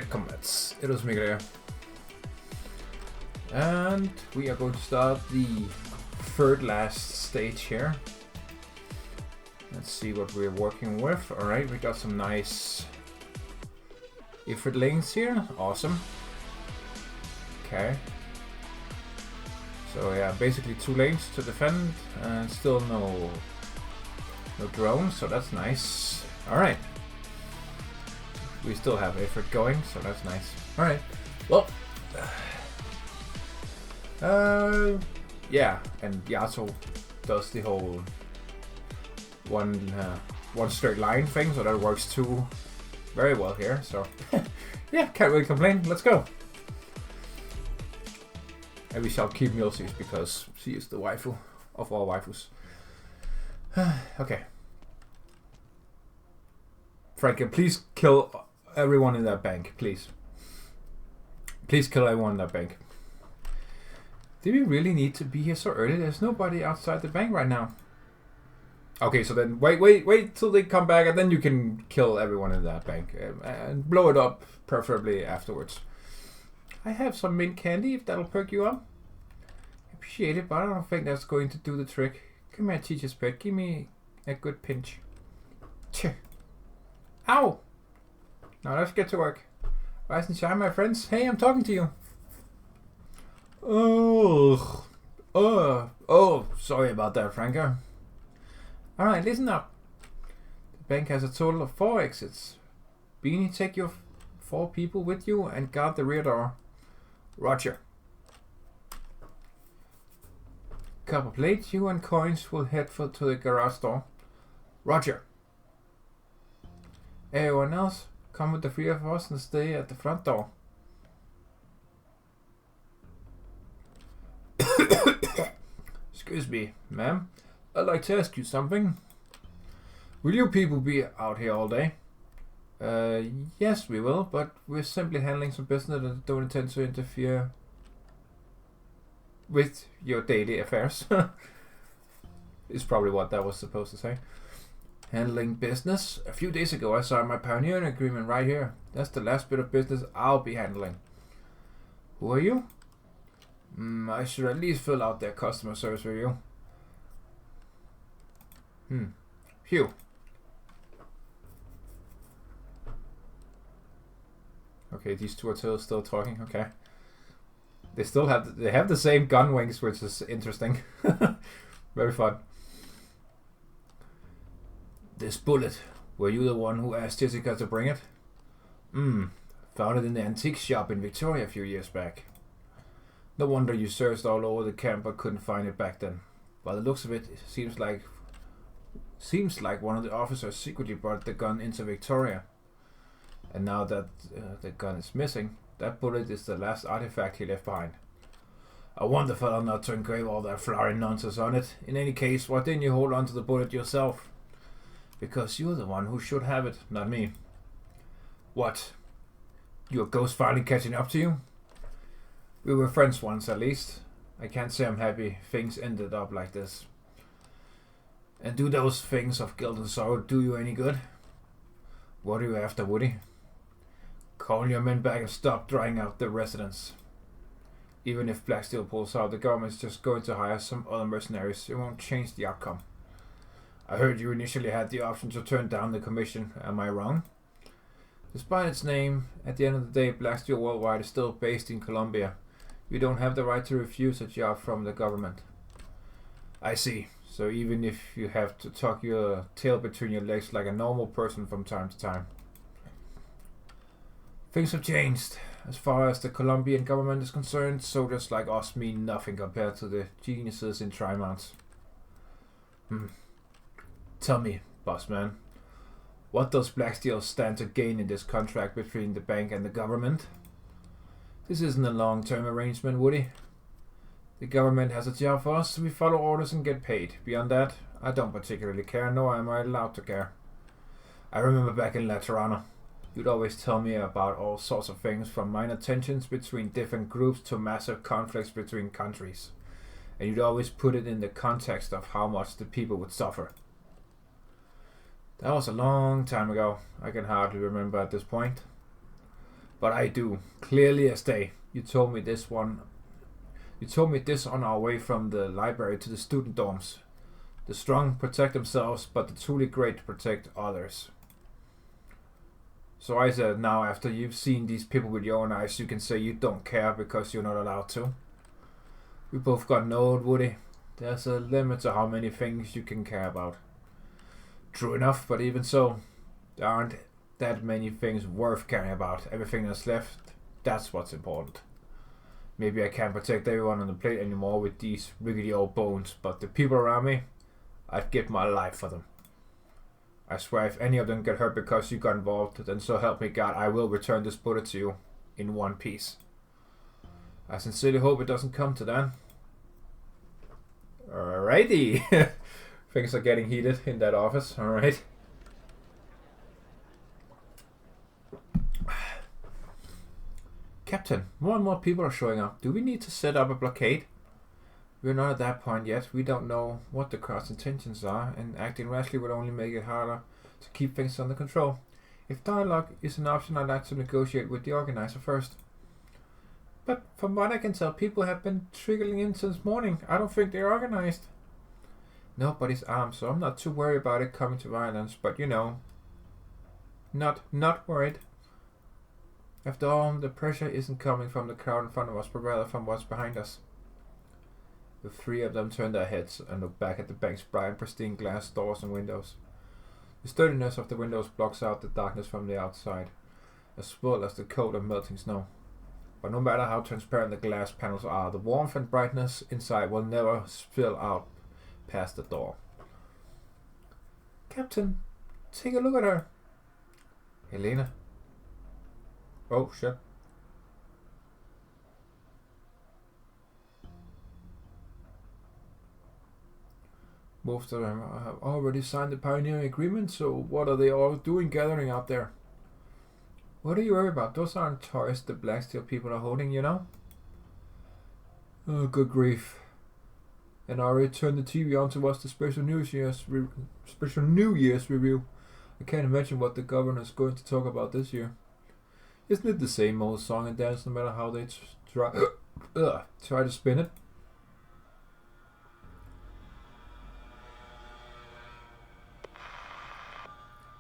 Select combats. It was Mikhail. And we are going to start the third last stage here. Let's see what we're working with. Alright, we got some nice Ifrit lanes here. Awesome. Okay. So yeah, basically 2 lanes to defend and still no drones, so that's nice. Alright. We still have Ifrit going, so that's nice. Alright. Well, yeah, and Yasuo does the whole one straight line thing, so that works too very well here. So yeah, can't really complain. Let's go. And we shall keep Milsies because she is the waifu of all waifus. Okay. Franken, please kill everyone in that bank, please. Please kill everyone in that bank. Do we really need to be here so early? There's nobody outside the bank right now. Okay, so then wait till they come back and then you can kill everyone in that bank. And blow it up, preferably afterwards. I have some mint candy if that'll perk you up. Appreciate it, but I don't think that's going to do the trick. Come here, teacher's pet. Give me a good pinch. Tch. Ow! Now let's get to work. Rise and shine, my friends. Hey, I'm talking to you. Oh, sorry about that, Franco. Alright, listen up. The bank has a total of 4 exits. Beanie, take your 4 people with you and guard the rear door. Roger. Copper plate, you and coins will head to the garage door. Roger. Everyone else, come with the 3 of us and stay at the front door. Excuse me, ma'am. I'd like to ask you something. Will you people be out here all day? Yes, we will, but we're simply handling some business and don't intend to interfere with your daily affairs. Is probably what that was supposed to say. Handling business? A few days ago I signed my pioneering agreement right here. That's the last bit of business I'll be handling. Who are you? I should at least fill out their customer service review. Phew. Okay, these two are still talking. Okay. They still have the same gun wings, which is interesting. Very fun. This bullet. Were you the one who asked Jessica to bring it? Found it in the antique shop in Victoria a few years back. No wonder you searched all over the camp but couldn't find it back then. By the looks of it, seems like one of the officers secretly brought the gun into Victoria. And now that the gun is missing, that bullet is the last artifact he left behind. I warned the fella not to engrave all that flowery nonsense on it. In any case, why didn't you hold on to the bullet yourself? Because you're the one who should have it, not me. What? Your ghost finally catching up to you? We were friends once, at least. I can't say I'm happy things ended up like this. And do those things of guilt and sorrow do you any good? What are you after, Woody? Call your men back and stop drying out the residents. Even if Blacksteel pulls out, the government's just going to hire some other mercenaries. It won't change the outcome. I heard you initially had the option to turn down the commission. Am I wrong? Despite its name, at the end of the day, Blacksteel Worldwide is still based in Colombia. You don't have the right to refuse a job from the government. I see. So even if you have to tuck your tail between your legs like a normal person from time to time. Things have changed. As far as the Colombian government is concerned, soldiers like us mean nothing compared to the geniuses in Trimonts. Tell me, boss man, what does Blacksteel stand to gain in this contract between the bank and the government? This isn't a long-term arrangement, Woody. The government has a job for us, we follow orders and get paid. Beyond that, I don't particularly care, nor am I allowed to care. I remember back in Laterana, you'd always tell me about all sorts of things, from minor tensions between different groups to massive conflicts between countries. And you'd always put it in the context of how much the people would suffer. That was a long time ago. I can hardly remember at this point. But I do, clearly as day. You told me this on our way from the library to the student dorms. The strong protect themselves, but the truly great protect others. So I said, now after you've seen these people with your own eyes, you can say you don't care because you're not allowed to. We both got an old Woody. There's a limit to how many things you can care about. True enough, but even so, there aren't that many things worth caring about. Everything that's left, that's what's important. Maybe I can't protect everyone on the plate anymore with these rickety old bones, but the people around me, I'd give my life for them. I swear if any of them get hurt because you got involved, then so help me God, I will return this bullet to you in one piece. I sincerely hope it doesn't come to that. Alrighty. Things are getting heated in that office. Alright. Captain, more and more people are showing up. Do we need to set up a blockade? We're not at that point yet. We don't know what the crowd's intentions are, and acting rashly would only make it harder to keep things under control. If dialogue is an option, I'd like to negotiate with the organizer first. But from what I can tell, people have been trickling in since morning. I don't think they're organized. Nobody's armed, so I'm not too worried about it coming to violence, but you know. Not worried. After all, the pressure isn't coming from the crowd in front of us, but rather from what's behind us. The three of them turn their heads and look back at the bank's bright, pristine glass doors and windows. The sturdiness of the windows blocks out the darkness from the outside, as well as the cold of melting snow. But no matter how transparent the glass panels are, the warmth and brightness inside will never spill out past the door. Captain, take a look at her. Helena. Oh, shit. Most of them have already signed the pioneering agreement, so what are they all doing gathering out there? What are you worried about? Those aren't toys the Blacksteel people are holding, you know? Oh, good grief. And I already turned the TV on to watch the special New Year's review. I can't imagine what the governor's going to talk about this year. Isn't it the same old song and dance no matter how they try to spin it?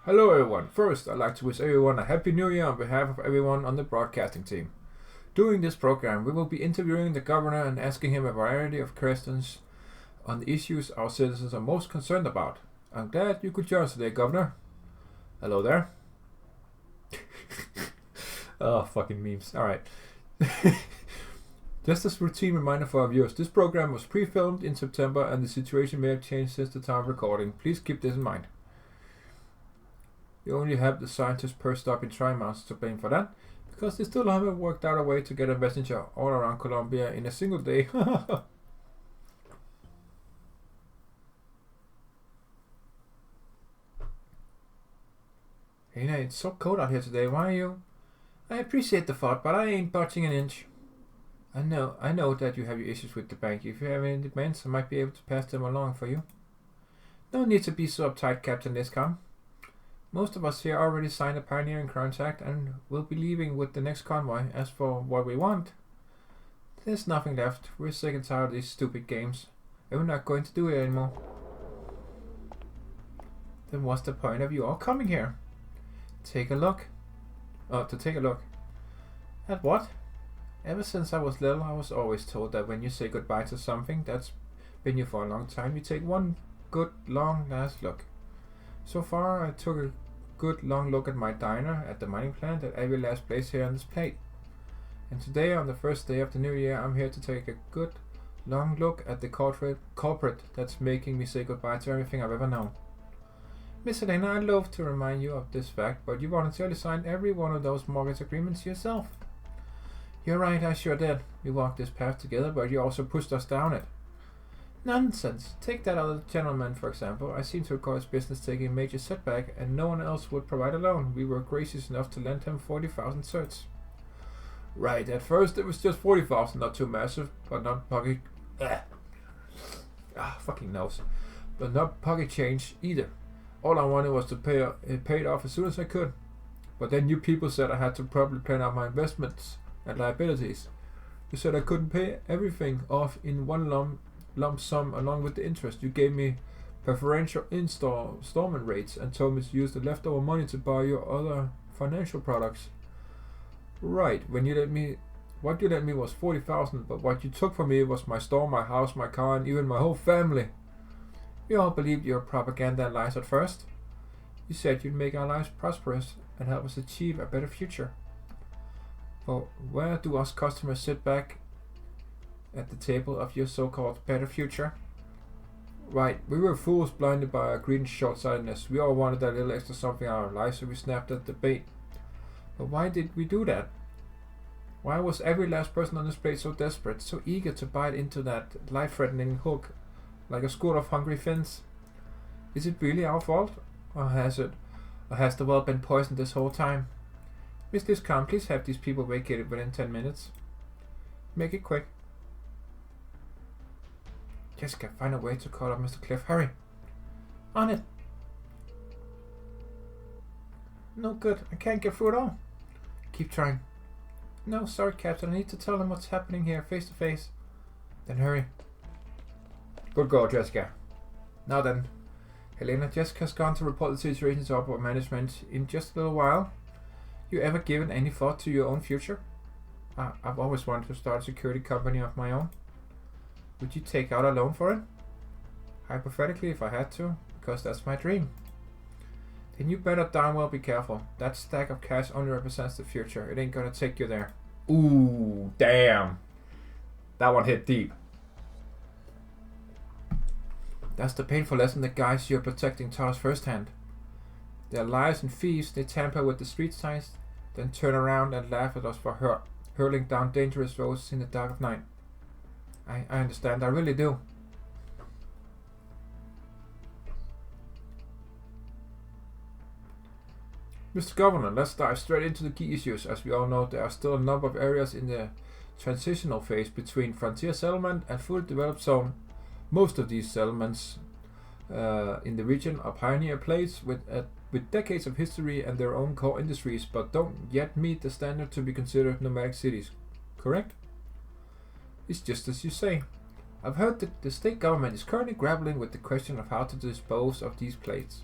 Hello everyone. First, I'd like to wish everyone a Happy New Year on behalf of everyone on the broadcasting team. During this program, we will be interviewing the governor and asking him a variety of questions on the issues our citizens are most concerned about. I'm glad you could join us today, Governor. Hello there. Oh, fucking memes. Alright. Just as a routine reminder for our viewers, this program was pre-filmed in September and the situation may have changed since the time of recording. Please keep this in mind. You only have the scientists perched up in Trimonts to blame for that, because they still haven't worked out a way to get a messenger all around Colombia in a single day. Hey, it's so cold out here today. Why are you? I appreciate the thought, but I ain't budging an inch. I know that you have your issues with the bank. If you have any demands, I might be able to pass them along for you. No need to be so uptight, Captain Liscom. Most of us here already signed a pioneering contract and will be leaving with the next convoy. As for what we want, there's nothing left. We're sick and tired of these stupid games, and we're not going to do it anymore. Then what's the point of you all coming here? Take a look. To take a look. At what? Ever since I was little, I was always told that when you say goodbye to something that's been you for a long time, you take one good, long, last look. So far, I took a good long look at my diner, at the mining plant, at every last place here on this plate. And today, on the first day of the new year, I'm here to take a good long look at the culprit that's making me say goodbye to everything I've ever known. Miss Helena, I'd love to remind you of this fact, but you voluntarily signed every one of those mortgage agreements yourself. You're right, I sure did. We walked this path together, but you also pushed us down it. Nonsense. Take that other gentleman, for example. I seem to recall his business taking a major setback, and no one else would provide a loan. We were gracious enough to lend him 40,000 certs. Right, at first it was just 40,000, not too massive, but not pocket... fucking nose. But not pocket change either. All I wanted was to pay it off as soon as I could. But then you people said I had to properly plan out my investments and liabilities. You said I couldn't pay everything off in one lump sum along with the interest. You gave me preferential installment rates and told me to use the leftover money to buy your other financial products. Right, what you let me was 40,000, but what you took from me was my store, my house, my car, and even my whole family. We all believed your propaganda and lies at first. You said you'd make our lives prosperous and help us achieve a better future. But where do us customers sit back at the table of your so-called better future? Right, we were fools blinded by our greed and short-sightedness. We all wanted that little extra something in our lives, so we snapped at the bait. But why did we do that? Why was every last person on this place so desperate, so eager to bite into that life-threatening hook, like a school of hungry fins? Is it really our fault? Or has the well been poisoned this whole time? Miss Discount, please have these people vacated within 10 minutes. Make it quick. Jessica, find a way to call up Mr. Cliff. Hurry. On it. No good. I can't get through at all. Keep trying. No, sorry, Captain. I need to tell them what's happening here, face to face. Then hurry. Good girl, Jessica. Now then, Helena, Jessica's gone to report the situation to upper management in just a little while. You ever given any thought to your own future? I've always wanted to start a security company of my own. Would you take out a loan for it? Hypothetically, if I had to, because that's my dream. Then you better darn well be careful. That stack of cash only represents the future. It ain't gonna take you there. Ooh, damn. That one hit deep. That's the painful lesson that guys you're protecting taught us firsthand. They're liars and thieves. They tamper with the street signs, then turn around and laugh at us for hurling down dangerous roads in the dark of night. I understand, I really do. Mr. Governor, let's dive straight into the key issues. As we all know, there are still a number of areas in the transitional phase between frontier settlement and fully developed zone. Most of these settlements in the region are pioneer places with decades of history and their own core industries, but don't yet meet the standard to be considered nomadic cities. Correct? It's just as you say. I've heard that the state government is currently grappling with the question of how to dispose of these places.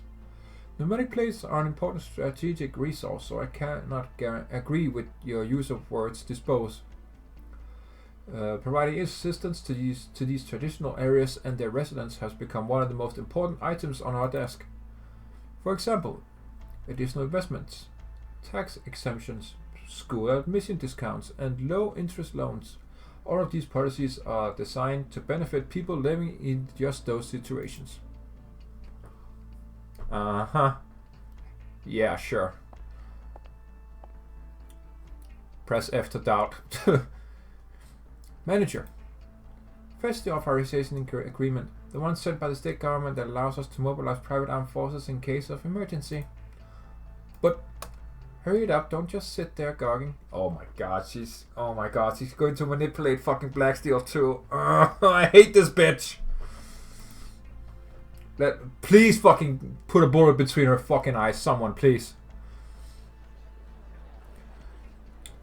Nomadic places are an important strategic resource, so I cannot agree with your use of words dispose. Providing assistance to these traditional areas and their residents has become one of the most important items on our desk. For example, additional investments, tax exemptions, school admission discounts, and low interest loans. All of these policies are designed to benefit people living in just those situations. Yeah, sure. Press F to doubt. Manager. Fetch the authorization agreement, the one sent by the state government that allows us to mobilize private armed forces in case of emergency. But hurry it up, don't just sit there gogging. Oh my god, she's going to manipulate fucking Blacksteel too. I hate this bitch. Please fucking put a bullet between her fucking eyes, someone, please.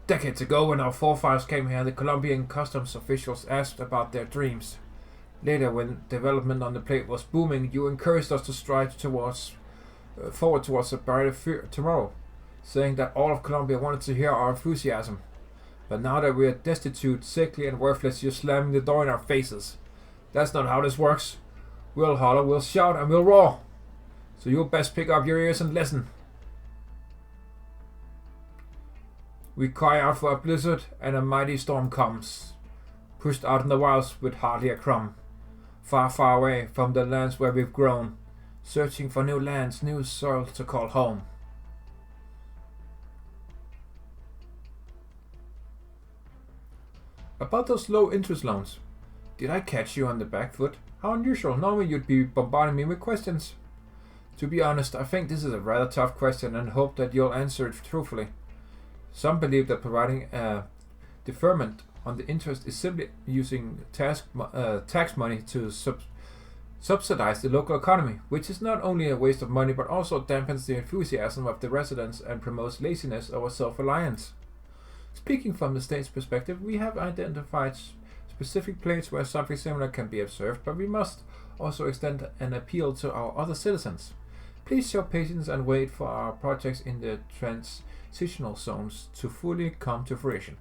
Decades ago, when our forefathers came here, the Colombian customs officials asked about their dreams. Later, when development on the plate was booming, you encouraged us to strive forward towards a brighter tomorrow, saying that all of Colombia wanted to hear our enthusiasm. But now that we are destitute, sickly, and worthless, you're slamming the door in our faces. That's not how this works. We'll holler, we'll shout, and we'll roar. So you'll best pick up your ears and listen. We cry out for a blizzard, and a mighty storm comes, pushed out in the wilds with hardly a crumb, far, far away from the lands where we've grown, searching for new lands, new soil to call home. About those low interest loans, did I catch you on the back foot? How unusual, normally you'd be bombarding me with questions. To be honest, I think this is a rather tough question and hope that you'll answer it truthfully. Some believe that providing a deferment on the interest is simply using tax money to subsidize the local economy, which is not only a waste of money but also dampens the enthusiasm of the residents and promotes laziness over self-reliance. Speaking from the state's perspective, we have identified specific places where something similar can be observed, but we must also extend an appeal to our other citizens. Please show patience and wait for our projects in the transitional zones to fully come to fruition.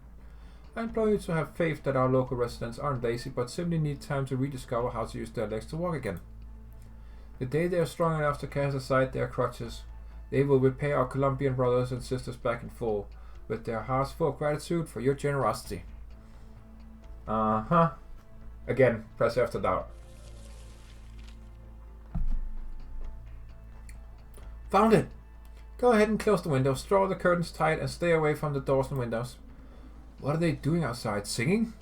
I implore you to have faith that our local residents aren't lazy but simply need time to rediscover how to use their legs to walk again. The day they are strong enough to cast aside their crutches, they will repay our Colombian brothers and sisters back in full, with their hearts full of gratitude for your generosity. Again, press F to doubt. Found it! Go ahead and close the windows, draw the curtains tight, and stay away from the doors and windows. What are they doing outside? Singing?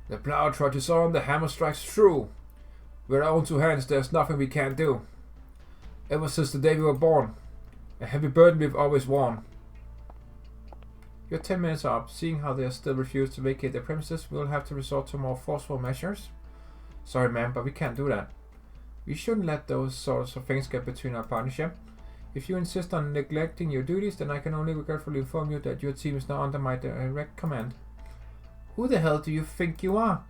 The plow trudges on, the hammer strikes true. With our own two hands, there's nothing we can't do. Ever since the day we were born, a heavy burden we've always worn. You're 10 minutes up. Seeing how they still refuse to vacate their premises, we'll have to resort to more forceful measures. Sorry, ma'am, but we can't do that. We shouldn't let those sorts of things get between our partnership. If you insist on neglecting your duties, then I can only regretfully inform you that your team is now under my direct command. Who the hell do you think you are?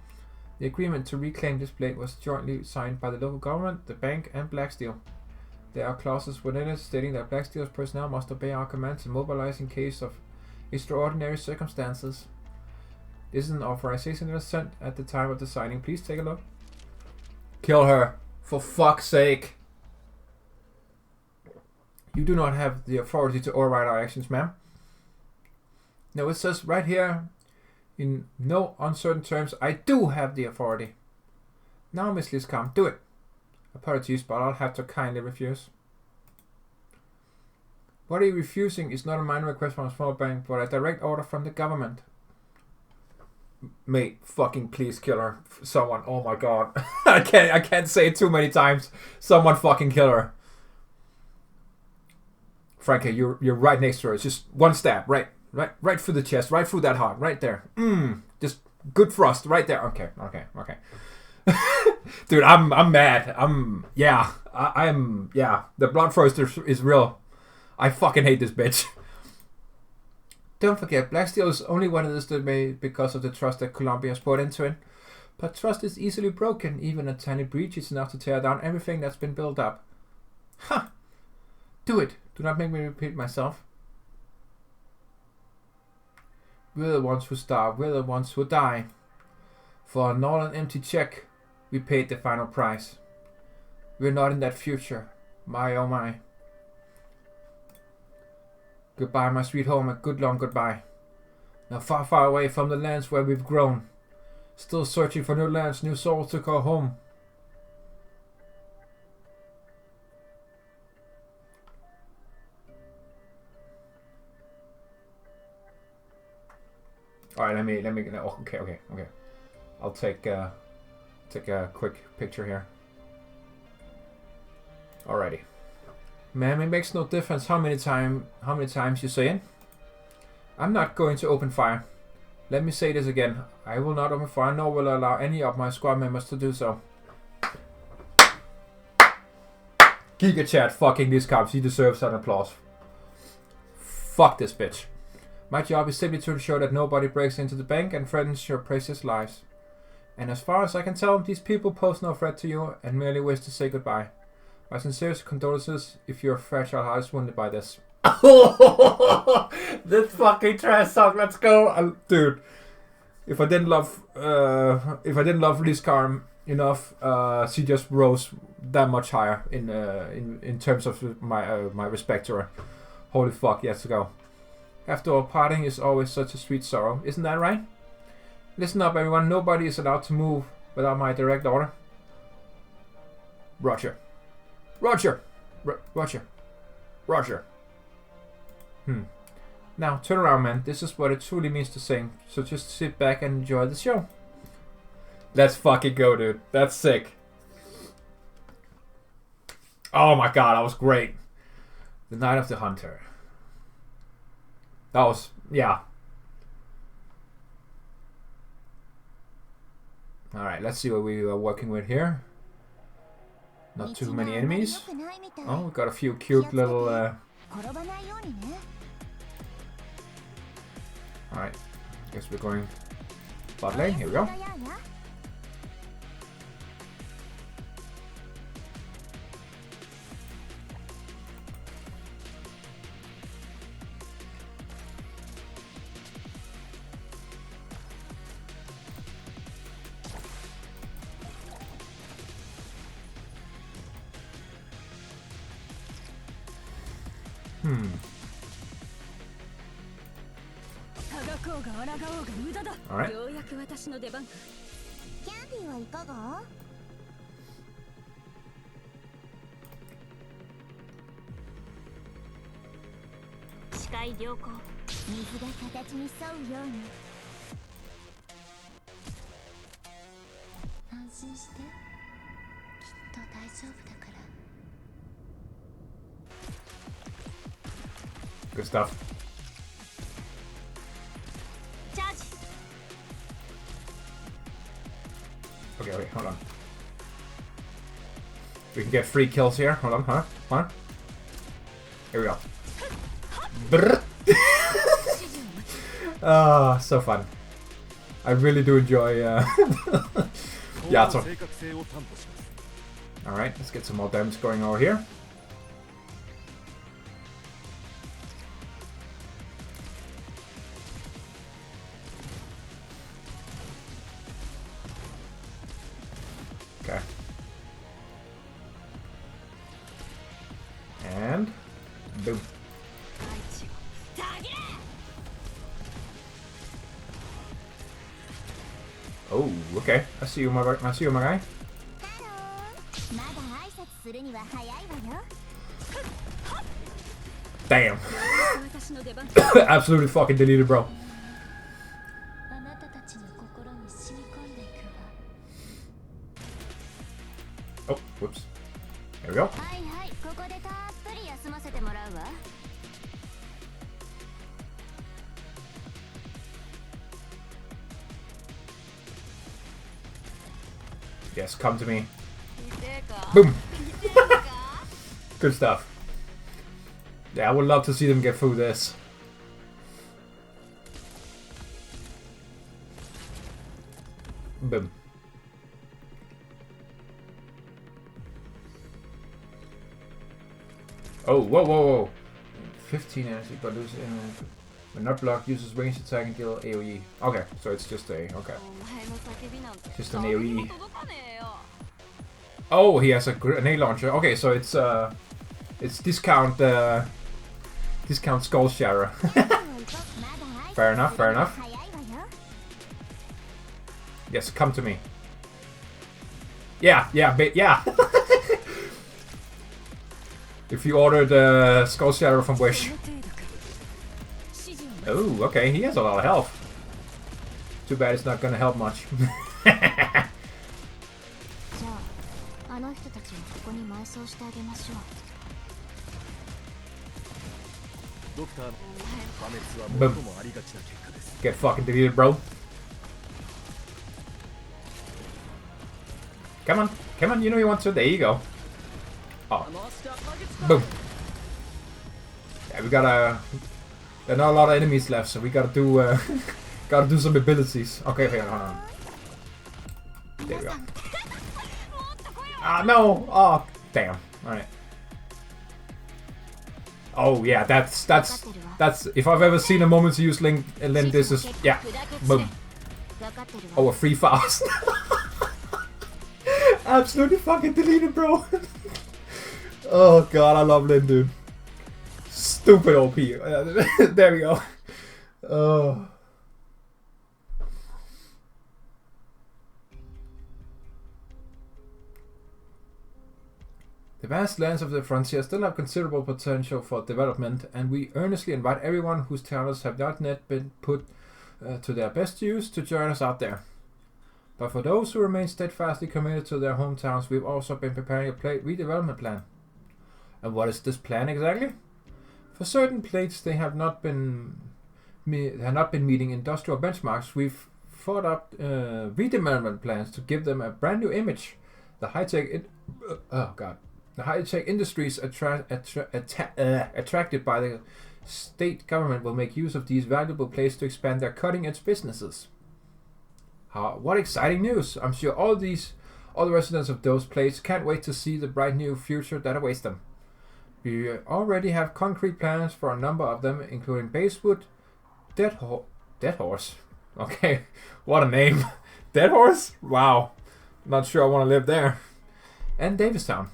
The agreement to reclaim this blade was jointly signed by the local government, the bank, and Blacksteel. There are clauses within it stating that Blacksteel's personnel must obey our commands and mobilize in case of extraordinary circumstances. This is an authorization that was sent at the time of the signing. Please take a look. Kill her. For fuck's sake. You do not have the authority to override our actions, ma'am. No, it says right here, in no uncertain terms, I do have the authority. Now, Miss Liscombe, do it. Apologies, but I'll have to kindly refuse. What are you refusing is not a minor request from a small bank, but a direct order from the government. Mate, fucking please kill her. Someone, oh my god. I can't say it too many times. Someone fucking kill her. Frankie, you're right next to her. It's just one stab, right through the chest, right through that heart, right there. Just good thrust, right there. Okay. Dude, I'm mad. I'm the blood thirst is real. I fucking hate this bitch. Don't forget, Blacksteel is only what it is today because of the trust that Colombia has put into it. But trust is easily broken. Even a tiny breach is enough to tear down everything that's been built up. Ha! Do it. Do not make me repeat myself. We're the ones who starve. We're the ones who die. For a null and empty check, we paid the final price. We're not in that future. My oh my. Goodbye, my sweet home, a good long goodbye. Now far, far away from the lands where we've grown. Still searching for new lands, new souls to call home. Alright, let me oh, okay. I'll take a quick picture here. Alrighty. Ma'am, it makes no difference how many times you say it. I'm not going to open fire. Let me say this again. I will not open fire, nor will I allow any of my squad members to do so. Giga chat fucking this cop. She deserves an applause. Fuck this bitch. My job is simply to ensure that nobody breaks into the bank and threatens your precious lives. And as far as I can tell, these people pose no threat to you and merely wish to say goodbye. My sincerest condolences if your fragile heart is wounded by this. This fucking trash talk, let's go, dude. If I didn't love Liscombe enough, she just rose that much higher in terms of my respect to her. Holy fuck, yes, go. After all, parting is always such a sweet sorrow, isn't that right? Listen up, everyone. Nobody is allowed to move without my direct order. Roger. Roger. Now, turn around, man. This is what it truly means to sing. So just sit back and enjoy the show. Let's fucking go, dude. That's sick. Oh my god, that was great. The Night of the Hunter. That was, yeah. Alright, let's see what we are working with here. Not too many enemies. Oh, we got a few cute little... Alright, guess we're going bot lane. Here we go. Alright. Good stuff. Okay, wait, hold on. We can get 3 kills here. Hold on, hold on. Here we go. Brrr. Ah, so fun. I really do enjoy Yato. Alright, let's get some more damage going over here. Okay. And boom. Oh, okay. I see you, my guy. Damn. Absolutely fucking deleted, bro. Oh, whoops. There we go. Yes, come to me. Boom. Good stuff. Yeah, I would love to see them get through this. Boom. Oh, whoa, whoa, whoa. 15 energy, but lose when not blocked, uses range attack and deal AoE. Okay, so it's just a, okay. Just an AoE. Oh, he has a grenade launcher. Okay, so it's discount discount skull shatter. Fair enough, fair enough. Yes, come to me. Yeah, yeah. If you order the skull shatter from Wish. Oh, okay, he has a lot of health. Too bad it's not gonna help much. Boom. Get fucking deleted, bro. Come on, come on, you know you want to. There you go. Oh. Boom. Yeah, we gotta... There are not a lot of enemies left, so we gotta do gotta do some abilities. Okay, hold on. There we go. Ah, no! Oh, damn. Alright. Oh, yeah, that's... If I've ever seen a moment to use Link, this is... Yeah. Boom. Oh, a free fast. Absolutely fucking deleted, bro. Oh god, I love Lin, dude. Stupid OP. There we go. Oh. The vast lands of the frontier still have considerable potential for development, and we earnestly invite everyone whose talents have not yet been put to their best use to join us out there. But for those who remain steadfastly committed to their hometowns, we've also been preparing a redevelopment plan. And what is this plan exactly? For certain plates, they have not been meeting industrial benchmarks. We've thought up redevelopment plans to give them a brand new image. The high-tech industries attracted by the state government will make use of these valuable places to expand their cutting-edge businesses. What exciting news! I'm sure all the residents of those places can't wait to see the bright new future that awaits them. We already have concrete plans for a number of them, including Basewood, Dead Horse. Okay, what a name. Dead Horse? Wow. Not sure I want to live there. And Davistown.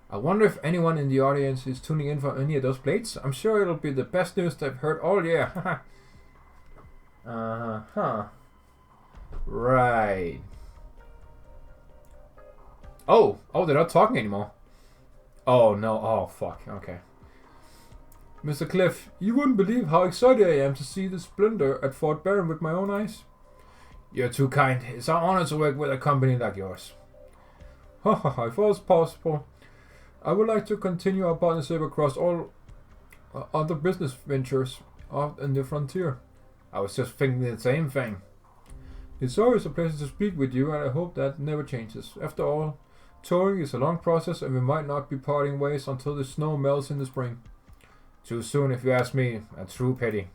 I wonder if anyone in the audience is tuning in for any of those plates. I'm sure it'll be the best news they've heard all year. Right. Oh, they're not talking anymore. Oh, no. Oh, fuck. Okay. Mr. Cliff, you wouldn't believe how excited I am to see the splendor at Fort Barron with my own eyes. You're too kind. It's our honor to work with a company like yours. If all is possible, I would like to continue our partnership across all other business ventures out in the frontier. I was just thinking the same thing. It's always a pleasure to speak with you, and I hope that never changes. After all, touring is a long process, and we might not be parting ways until the snow melts in the spring. Too soon, if you ask me. A true pity.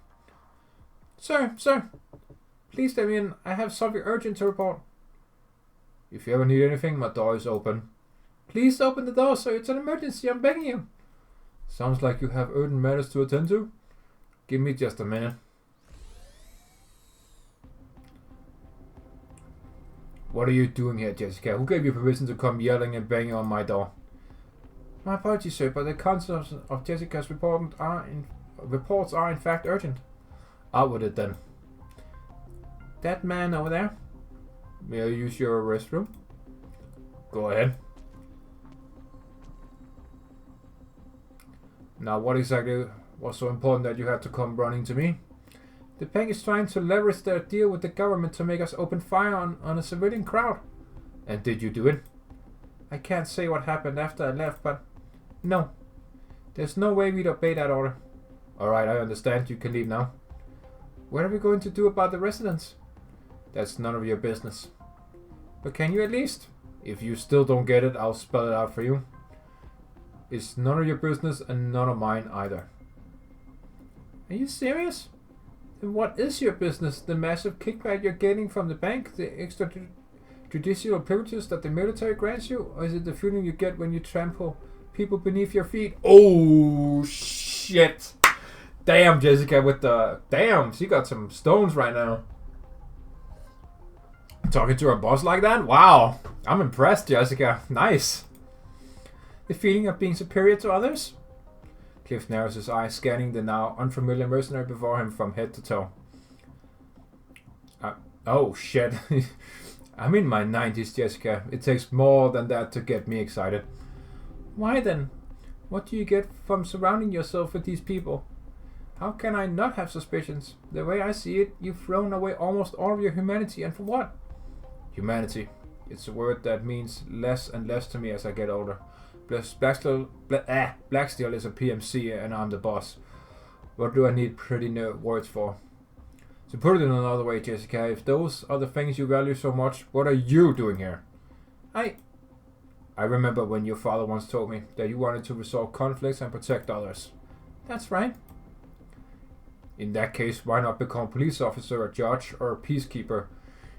Sir, please let me in. I have something urgent to report. If you ever need anything, my door is open. Please open the door, sir. It's an emergency. I'm begging you. Sounds like you have urgent matters to attend to. Give me just a minute. What are you doing here, Jessica? Who gave you permission to come yelling and banging on my door? My apologies, sir, but the contents of Jessica's reports are in fact urgent. Out with it then. That man over there? May I use your restroom? Go ahead. Now, what exactly was so important that you had to come running to me? The bank is trying to leverage their deal with the government to make us open fire on a civilian crowd. And did you do it? I can't say what happened after I left, but no. There's no way we'd obey that order. Alright, I understand. You can leave now. What are we going to do about the residents? That's none of your business. But can you at least? If you still don't get it, I'll spell it out for you. It's none of your business and none of mine either. Are you serious? Then what is your business? The massive kickback you're getting from the bank? The extrajudicial privileges that the military grants you? Or is it the feeling you get when you trample people beneath your feet? Oh, shit. Damn, Jessica with the... Damn, she got some stones right now. Talking to her boss like that? Wow. I'm impressed, Jessica. Nice. The feeling of being superior to others? Cliff narrows his eyes, scanning the now unfamiliar mercenary before him from head to toe. Oh, shit. I'm in my 90s, Jessica. It takes more than that to get me excited. Why then? What do you get from surrounding yourself with these people? How can I not have suspicions? The way I see it, you've thrown away almost all of your humanity, and for what? Humanity. It's a word that means less and less to me as I get older. Blacksteel is a PMC and I'm the boss. What do I need pretty words for? To put it in another way, Jessica, if those are the things you value so much, what are you doing here? I remember when your father once told me that you wanted to resolve conflicts and protect others. That's right. In that case, why not become a police officer, a judge, or a peacekeeper?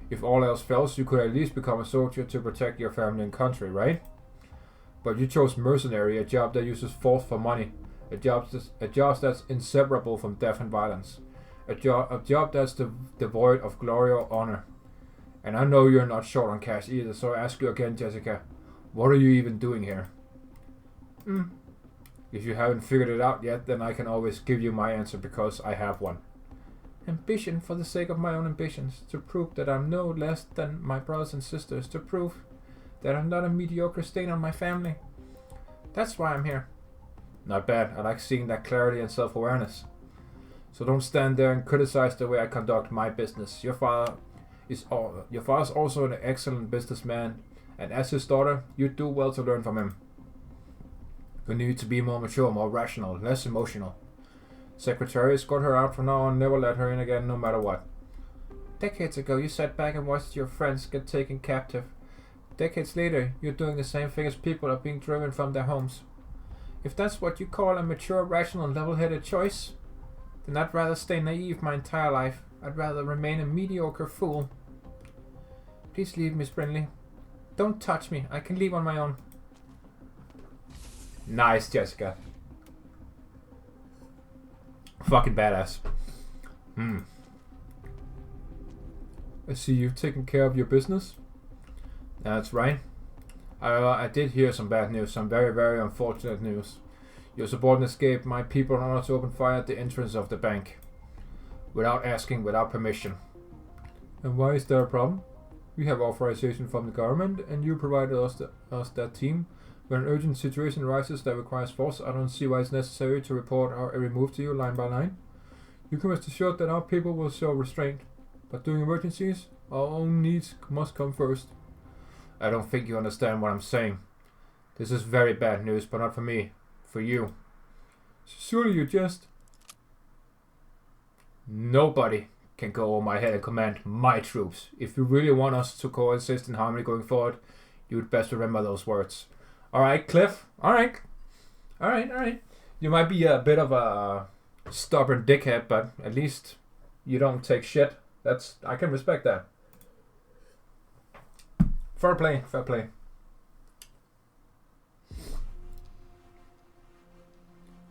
If all else fails, you could at least become a soldier to protect your family and country, right? But you chose mercenary, a job that uses force for money, a job that's inseparable from death and violence, a job that's devoid of glory or honor. And I know you're not short on cash either, so I ask you again, Jessica, what are you even doing here? If you haven't figured it out yet, then I can always give you my answer because I have one. Ambition for the sake of my own ambitions, to prove that I'm no less than my brothers and sisters, to prove that I'm not a mediocre stain on my family. That's why I'm here. Not bad. I like seeing that clarity and self-awareness. So don't stand there and criticize the way I conduct my business. Your father's also an excellent businessman, and as his daughter, you do well to learn from him. You need to be more mature, more rational, less emotional. Secretary, escort her out from now on, never let her in again, no matter what. Decades ago, you sat back and watched your friends get taken captive. Decades later, you're doing the same thing as people are being driven from their homes. If that's what you call a mature, rational, level-headed choice, then I'd rather stay naive my entire life. I'd rather remain a mediocre fool. Please leave, Miss Brindley. Don't touch me. I can leave on my own. Nice, Jessica. Fucking badass. I see you've taken care of your business. That's right. I did hear some bad news, some very, very unfortunate news. Your subordinate escaped my people in order to open fire at the entrance of the bank. Without asking, without permission. And why is there a problem? We have authorization from the government, and you provided us that team. When an urgent situation arises that requires force, I don't see why it's necessary to report every move to you line by line. You can rest assured that our people will show restraint. But during emergencies, our own needs must come first. I don't think you understand what I'm saying. This is very bad news, but not for me. For you. Surely you just... Nobody can go over my head and command my troops. If you really want us to coexist in harmony going forward, you would best remember those words. Alright, Cliff. Alright. You might be a bit of a stubborn dickhead, but at least you don't take shit. I can respect that. Fair play.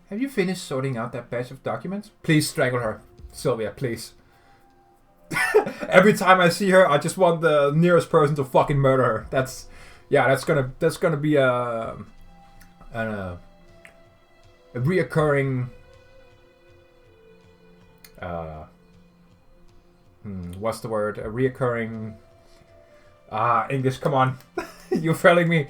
Have you finished sorting out that batch of documents? Please strangle her. Sylvia, please. Every time I see her, I just want the nearest person to fucking murder her. That's gonna be a reoccurring what's the word? A reoccurring English, come on. You're failing me.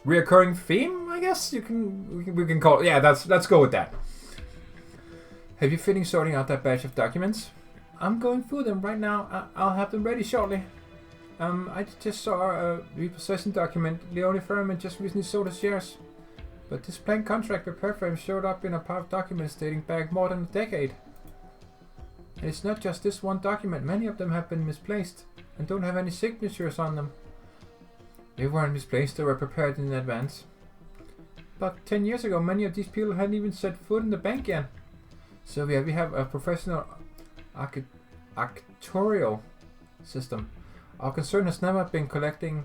Reoccurring theme, I guess we can call it. Yeah, let's go with that. Have you finished sorting out that batch of documents? I'm going through them right now. I'll have them ready shortly. I just saw a repossession document. Leone Furman just recently sold his shares. But this blank contract prepared for him showed up in a pile of documents dating back more than a decade. And it's not just this one document. Many of them have been misplaced and don't have any signatures on them. They weren't misplaced, they were prepared in advance. But 10 years ago, many of these people hadn't even set foot in the bank yet. So we have a professional actuarial system. Our concern has never been collecting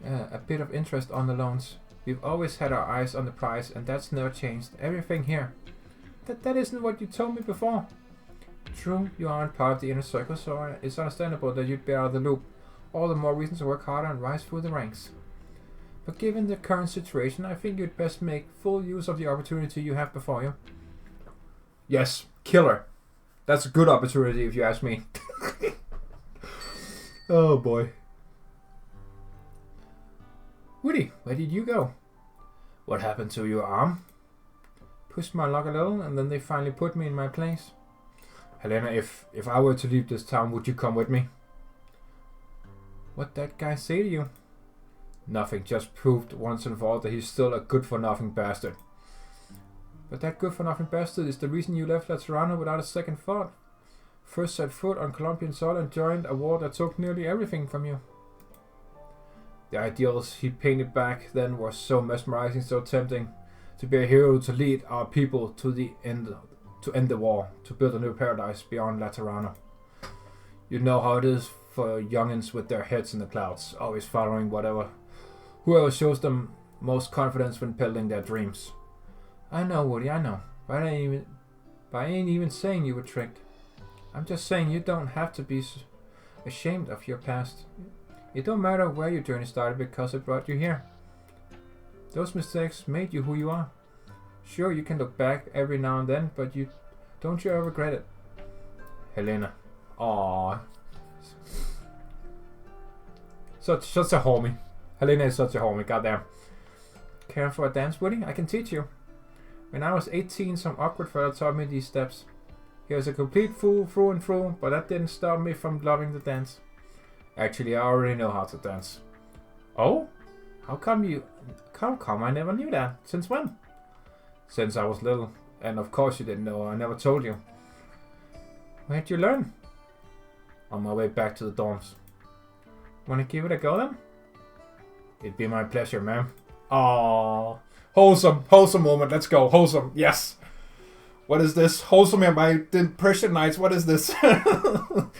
a bit of interest on the loans. We've always had our eyes on the prize, and that's never changed. Everything here. That isn't what you told me before. True, you aren't part of the inner circle, so it's understandable that you'd be out of the loop. All the more reason to work harder and rise through the ranks. But given the current situation, I think you'd best make full use of the opportunity you have before you. Yes, kill her. That's a good opportunity if you ask me. Oh boy. Woody, where did you go? What happened to your arm? Pushed my luck a little, and then they finally put me in my place. Helena, if I were to leave this town, would you come with me? What'd that guy say to you? Nothing, just proved once and for all that he's still a good-for-nothing bastard. But that good-for-nothing bastard is the reason you left Laterano without a second thought. First set foot on Colombian soil and joined a war that took nearly everything from you. The ideals he painted back then were so mesmerizing, so tempting. To be a hero, to lead our people to the end, to end the war, to build a new paradise beyond Laterano. You know how it is for youngins with their heads in the clouds, always following whoever shows them most confidence when peddling their dreams. I know, Woody, I know. But I ain't even saying you were tricked. I'm just saying you don't have to be ashamed of your past. It don't matter where your journey started because it brought you here. Those mistakes made you who you are. Sure, you can look back every now and then, but don't you ever regret it. Helena. Aww. Such a homie. Helena is such a homie, goddamn. Care for a dance, Woody? I can teach you. When I was 18, some awkward fella taught me these steps. He was a complete fool through and through, but that didn't stop me from loving the dance. Actually, I already know how to dance. Oh? How come I never knew that? Since when? Since I was little. And of course you didn't know, I never told you. Where'd you learn? On my way back to the dorms. Wanna give it a go then? It'd be my pleasure, ma'am. Aww. Wholesome moment. Let's go. Wholesome. Yes. What is this? Wholesome here by the Persian Knights. What is this? Oh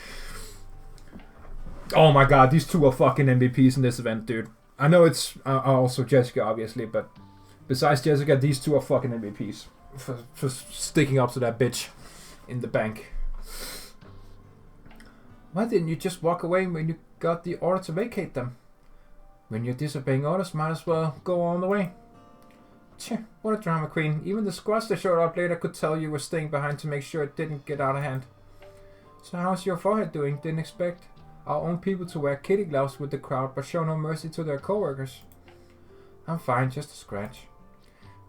my god, these two are fucking MVPs in this event, dude. I know it's also Jessica, obviously, but besides Jessica, these two are fucking MVPs. For sticking up to that bitch in the bank. Why didn't you just walk away when you got the order to vacate them? When you're disobeying orders, might as well go on the way. Tch, what a drama queen. Even the squads that showed up later could tell you were staying behind to make sure it didn't get out of hand. So how's your forehead doing? Didn't expect our own people to wear kitty gloves with the crowd, but show no mercy to their co-workers. I'm fine, just a scratch.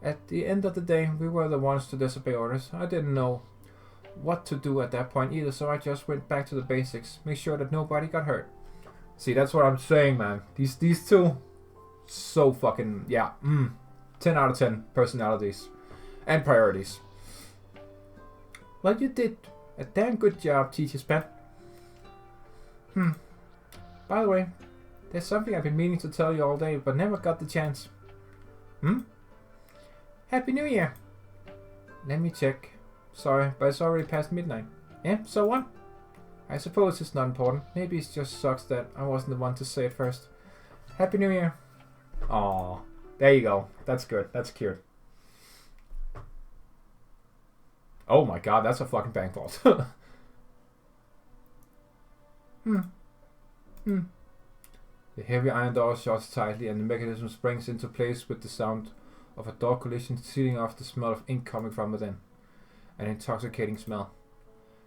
At the end of the day, we were the ones to disobey orders. I didn't know what to do at that point either, so I just went back to the basics. Make sure that nobody got hurt. See, that's what I'm saying, man. These two, so fucking, yeah, 10 out of 10 personalities and priorities. Well, you did a damn good job, Teacher's Pet. By the way, there's something I've been meaning to tell you all day, but never got the chance. Happy New Year! Let me check. Sorry, but it's already past midnight. Yeah, so what? I suppose it's not important. Maybe it just sucks that I wasn't the one to say it first. Happy New Year! Aww. There you go. That's good. That's cute. Oh my god, that's a fucking bank vault. The heavy iron door shuts tightly and the mechanism springs into place with the sound of a door collision, sealing off the smell of ink coming from within. An intoxicating smell.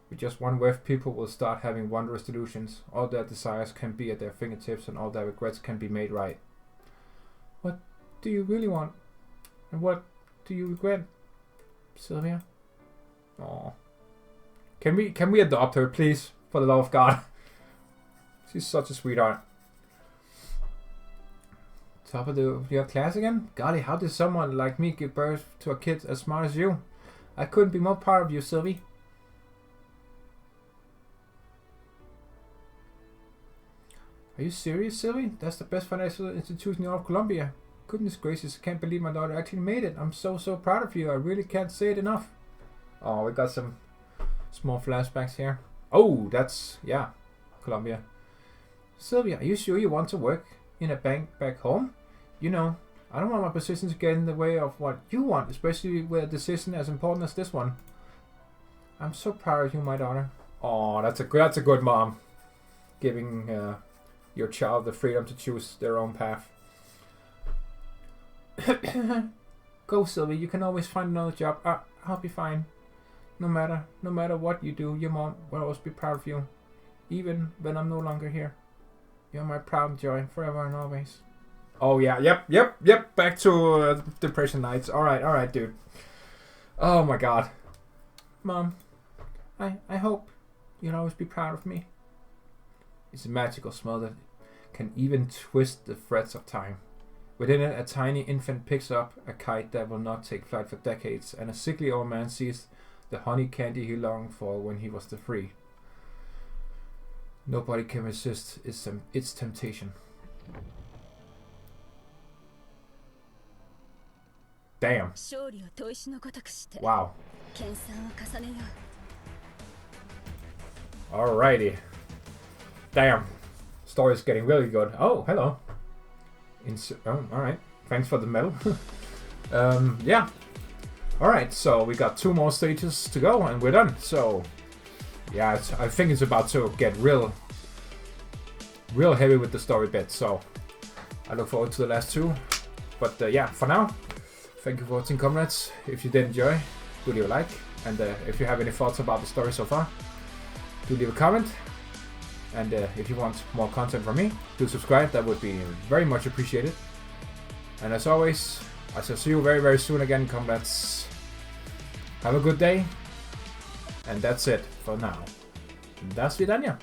With just one whiff, people will start having wondrous delusions. All their desires can be at their fingertips and all their regrets can be made right. What do you really want? And what do you regret? Sylvia? Aww. Can we adopt her, please? For the love of God. She's such a sweetheart. Top of your class again? Golly, how did someone like me give birth to a kid as smart as you? I couldn't be more proud of you, Sylvie. Are you serious, Sylvie? That's the best financial institution in all of Colombia. Goodness gracious, I can't believe my daughter actually made it. I'm so proud of you. I really can't say it enough. Oh, we got some small flashbacks here. Oh, that's, yeah, Colombia. Sylvia, are you sure you want to work in a bank back home? You know, I don't want my position to get in the way of what you want, especially with a decision as important as this one. I'm so proud of you, my daughter. Oh, that's a good mom. Giving your child the freedom to choose their own path. Go, Sylvie. You can always find another job. I'll be fine. No matter what you do, your mom will always be proud of you, even when I'm no longer here. You're my proud joy, forever and always. Oh yeah, yep. Back to Depression Nights. All right, dude. Oh my God, Mom, I hope you'll always be proud of me. It's a magical smell that can even twist the threads of time. Within it, a tiny infant picks up a kite that will not take flight for decades, and a sickly old man sees the honey candy he longed for when he was free. Nobody can resist its temptation. Damn. Wow. Alrighty. Damn. Story's getting really good. Oh, hello. Alright. Thanks for the medal. Yeah. Alright, so we got 2 more stages to go and we're done. So, yeah, I think it's about to get real heavy with the story bit. So, I look forward to the last 2. But yeah, for now, thank you for watching, comrades. If you did enjoy, do leave a like. And if you have any thoughts about the story so far, do leave a comment. And if you want more content from me, do subscribe. That would be very much appreciated. And as always, I shall see you very, very soon again, comrades. Have a good day. And that's it for now. До свидания.